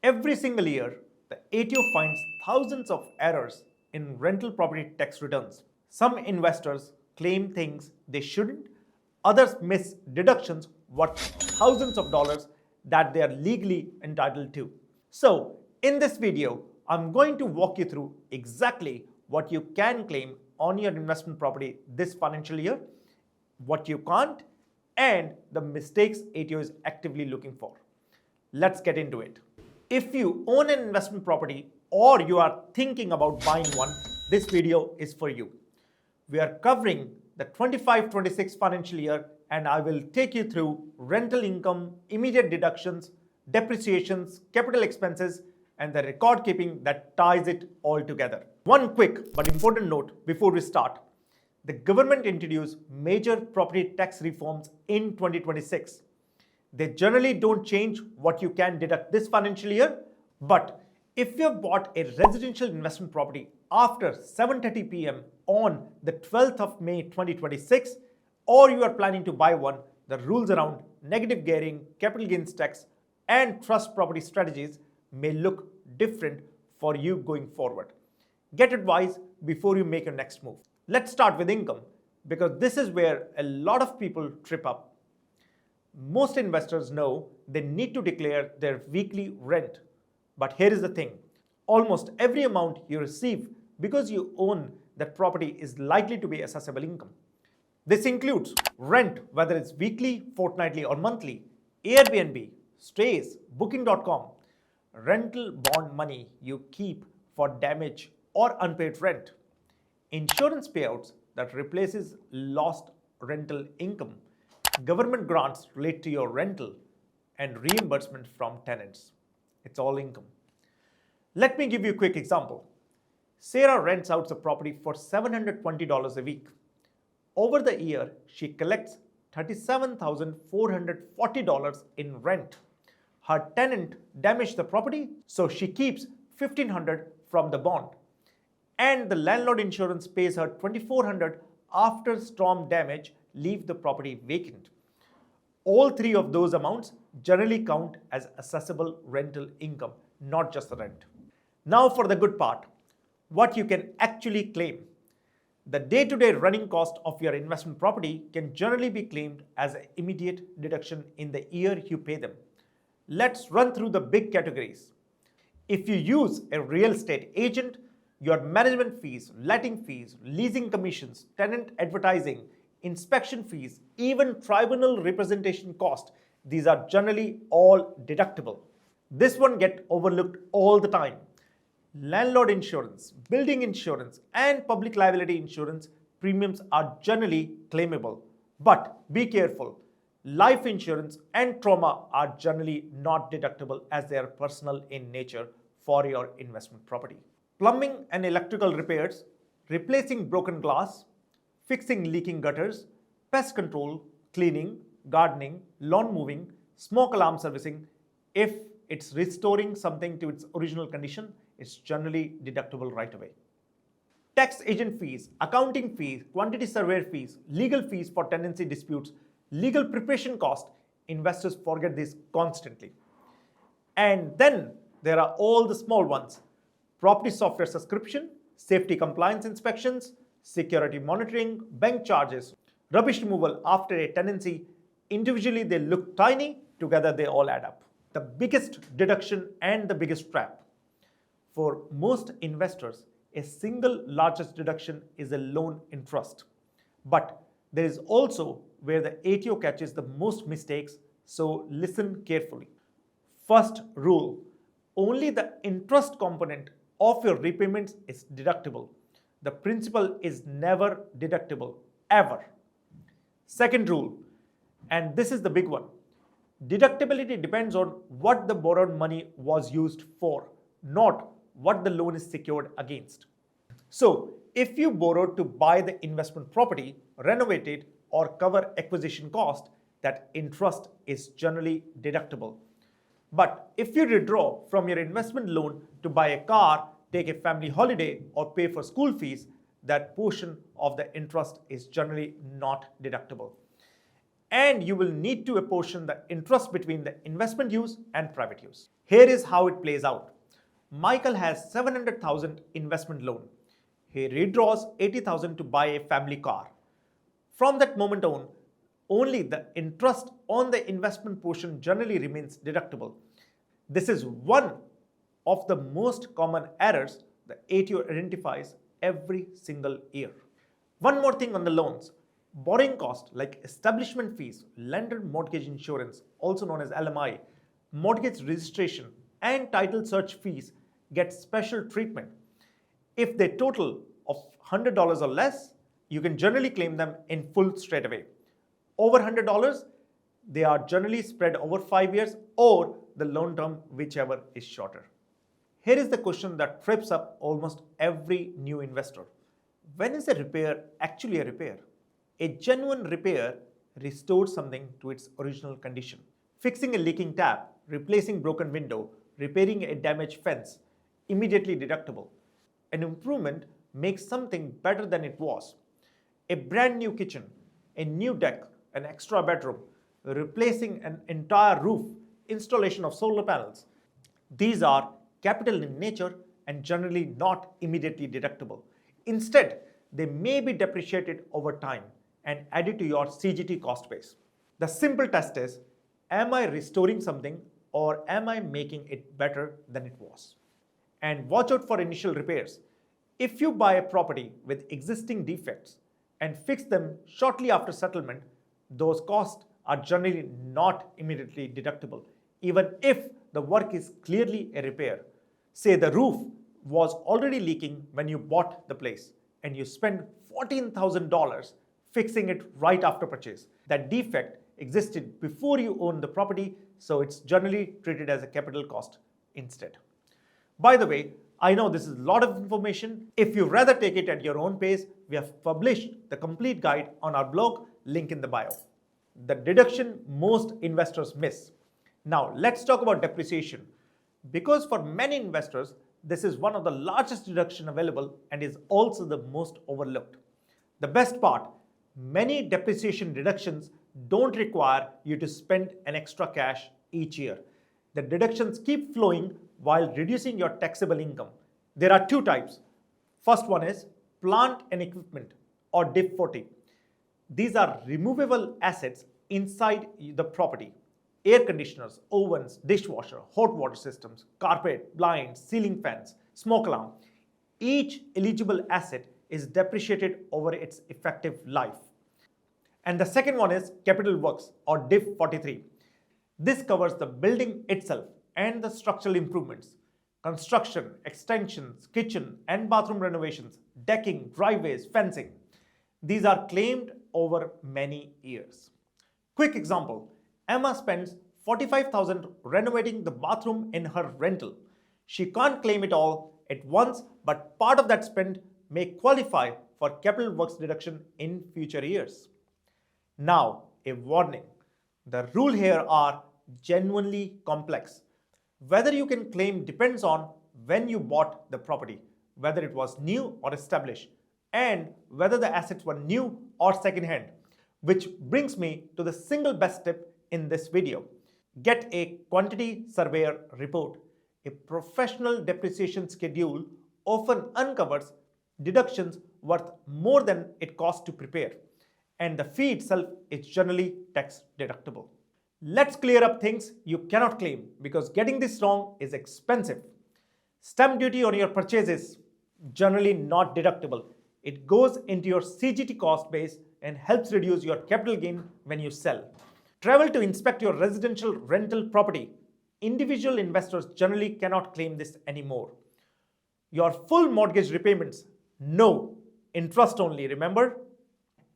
Every single year, the ATO finds thousands of errors in rental property tax returns. Some investors claim things they shouldn't, others miss deductions worth thousands of dollars that they are legally entitled to. So, in this video, I'm going to walk you through exactly what you can claim on your investment property this financial year, what you can't, and the mistakes ATO is actively looking for. Let's get into it. If you own an investment property or you are thinking about buying one, this video is for you. We are covering the 25-26 financial year and I will take you through rental income, immediate deductions, depreciations, capital expenses, and the record keeping that ties it all together. One quick but important note before we start. The government introduced major property tax reforms in 2026. They generally don't change what you can deduct this financial year, but if you have bought a residential investment property after 7:30 p.m. on the 12th of May 2026, or you are planning to buy one, the rules around negative gearing, capital gains tax, and trust property strategies may look different for you going forward. Get advice before you make your next move. Let's start with income, because this is where a lot of people trip up. Most investors know they need to declare their weekly rent. But here is the thing. Almost every amount you receive because you own that property is likely to be assessable income. This includes rent, whether it's weekly, fortnightly, or monthly, Airbnb, stays, booking.com, rental bond money you keep for damage or unpaid rent, insurance payouts that replaces lost rental income, government grants relate to your rental, and reimbursement from tenants. It's all income. Let me give you a quick example. Sarah rents out the property for $720 a week. Over the year, she collects $37,440 in rent. Her tenant damaged the property, so she keeps $1,500 from the bond. And the landlord insurance pays her $2,400 after storm damage leave the property vacant. All three of those amounts generally count as assessable rental income, not just the rent. Now for the good part, what you can actually claim. The day-to-day running cost of your investment property can generally be claimed as an immediate deduction in the year you pay them. Let's run through the big categories. If you use a real estate agent, your management fees, letting fees, leasing commissions, tenant advertising, inspection fees, even tribunal representation cost, these are generally all deductible. This one gets overlooked all the time. Landlord insurance, building insurance, and public liability insurance premiums are generally claimable. But be careful, life insurance and trauma are generally not deductible as they are personal in nature for your investment property. Plumbing and electrical repairs, replacing broken glass, fixing leaking gutters, pest control, cleaning, gardening, lawn moving, smoke alarm servicing, if it's restoring something to its original condition, it's generally deductible right away. Tax agent fees, accounting fees, quantity surveyor fees, legal fees for tenancy disputes, legal preparation cost, investors forget this constantly. And then there are all the small ones. Property software subscription, safety compliance inspections, security monitoring, bank charges, rubbish removal after a tenancy. Individually they look tiny, together they all add up. The biggest deduction and the biggest trap. For most investors, a single largest deduction is a loan interest. But there is also where the ATO catches the most mistakes, so listen carefully. First rule, only the interest component of your repayments is deductible. The principal is never deductible, ever. Second rule, and this is the big one, deductibility depends on what the borrowed money was used for, not what the loan is secured against. So, if you borrowed to buy the investment property, renovate it, or cover acquisition cost, that interest is generally deductible. But if you withdraw from your investment loan to buy a car, take a family holiday, or pay for school fees, that portion of the interest is generally not deductible. and you will need to apportion the interest between the investment use and private use. Here is how it plays out. Michael has 700,000 investment loan. He redraws 80,000 to buy a family car. From that moment on, only the interest on the investment portion generally remains deductible. This is one of the most common errors the ATO identifies every single year. One more thing on the loans. Borrowing costs like establishment fees, lender mortgage insurance, also known as LMI, mortgage registration, and title search fees get special treatment. If they total of $100 or less, you can generally claim them in full straight away. Over $100, they are generally spread over 5 years or the loan term, whichever is shorter. Here is the question that trips up almost every new investor. When is a repair actually a repair? A genuine repair restores something to its original condition. Fixing a leaking tap, replacing broken window, repairing a damaged fence, immediately deductible. An improvement makes something better than it was. A brand new kitchen, a new deck, an extra bedroom, replacing an entire roof, installation of solar panels. These are capital in nature and generally not immediately deductible. Instead, they may be depreciated over time and added to your CGT cost base. The simple test is, am I restoring something or am I making it better than it was? And watch out for initial repairs. If you buy a property with existing defects and fix them shortly after settlement, those costs are generally not immediately deductible, even if the work is clearly a repair. Say the roof was already leaking when you bought the place and you spent $14,000 fixing it right after purchase. That defect existed before you owned the property, so it's generally treated as a capital cost instead. By the way, I know this is a lot of information. If you'd rather take it at your own pace, we have published the complete guide on our blog, link in the bio. The deduction most investors miss. Now let's talk about depreciation. Because for many investors, this is one of the largest deduction available and is also the most overlooked. The best part, many depreciation deductions don't require you to spend an extra cash each year. The deductions keep flowing while reducing your taxable income. There are two types. First one is plant and equipment or DIP 40. These are removable assets inside the property. Air conditioners, ovens, dishwasher, hot water systems, carpet, blinds, ceiling fans, smoke alarm. Each eligible asset is depreciated over its effective life. And the second one is capital works or DIP 43. This covers the building itself and the structural improvements, construction, extensions, kitchen and bathroom renovations, decking, driveways, fencing. These are claimed over many years. Quick example, Emma spends $45,000 renovating the bathroom in her rental. She can't claim it all at once, but part of that spend may qualify for capital works deduction in future years. Now, a warning. The rules here are genuinely complex. Whether you can claim depends on when you bought the property, whether it was new or established, and whether the assets were new or second-hand. Which brings me to the single best tip in this video. Get a quantity surveyor report. A professional depreciation schedule often uncovers deductions worth more than it costs to prepare, and the fee itself is generally tax deductible. Let's clear up things you cannot claim because getting this wrong is expensive. Stamp duty on your purchase is generally not deductible. It goes into your CGT cost base and helps reduce your capital gain when you sell. Travel to inspect your residential rental property. Individual investors generally cannot claim this anymore. Your full mortgage repayments, no, interest only, remember?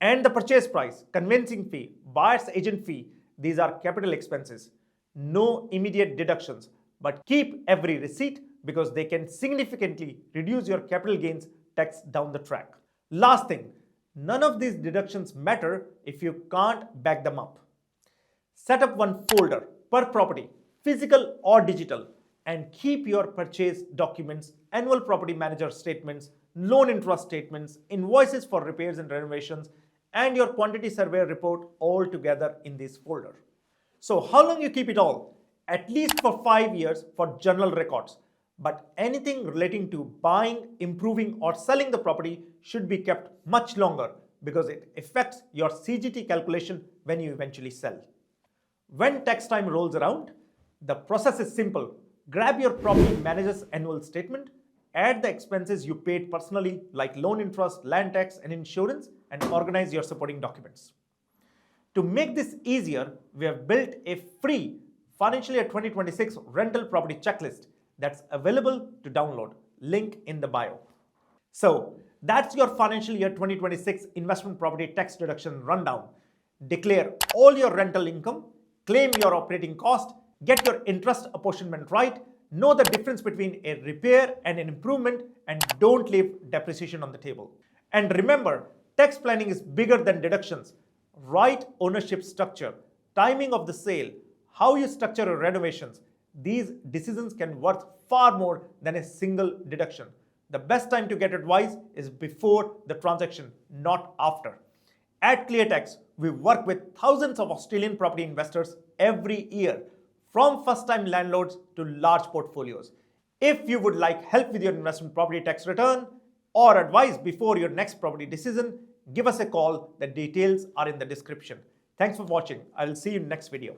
And the purchase price, conveyancing fee, buyer's agent fee, these are capital expenses. No immediate deductions, but keep every receipt because they can significantly reduce your capital gains tax down the track. Last thing, none of these deductions matter if you can't back them up. Set up one folder per property, physical or digital, and keep your purchase documents, annual property manager statements, loan interest statements, invoices for repairs and renovations, and your quantity survey report all together in this folder. So how long you keep it all? At least for 5 years for general records. But anything relating to buying, improving or selling the property should be kept much longer because it affects your CGT calculation when you eventually sell. When tax time rolls around, the process is simple. Grab your property manager's annual statement, add the expenses you paid personally like loan interest, land tax and insurance, and organize your supporting documents. To make this easier, we have built a free Financial Year 2026 rental property checklist that's available to download. Link in the bio. So that's your Financial Year 2026 investment property tax deduction rundown. Declare all your rental income, claim your operating cost, get your interest apportionment right, know the difference between a repair and an improvement, and don't leave depreciation on the table. And remember, tax planning is bigger than deductions. Right ownership structure, timing of the sale, how you structure your renovations, these decisions can worth far more than a single deduction. The best time to get advice is before the transaction, not after. At ClearTax, we work with thousands of Australian property investors every year, from first-time landlords to large portfolios. If you would like help with your investment property tax return or advice before your next property decision, give us a call. The details are in the description. Thanks for watching. I will see you in the next video.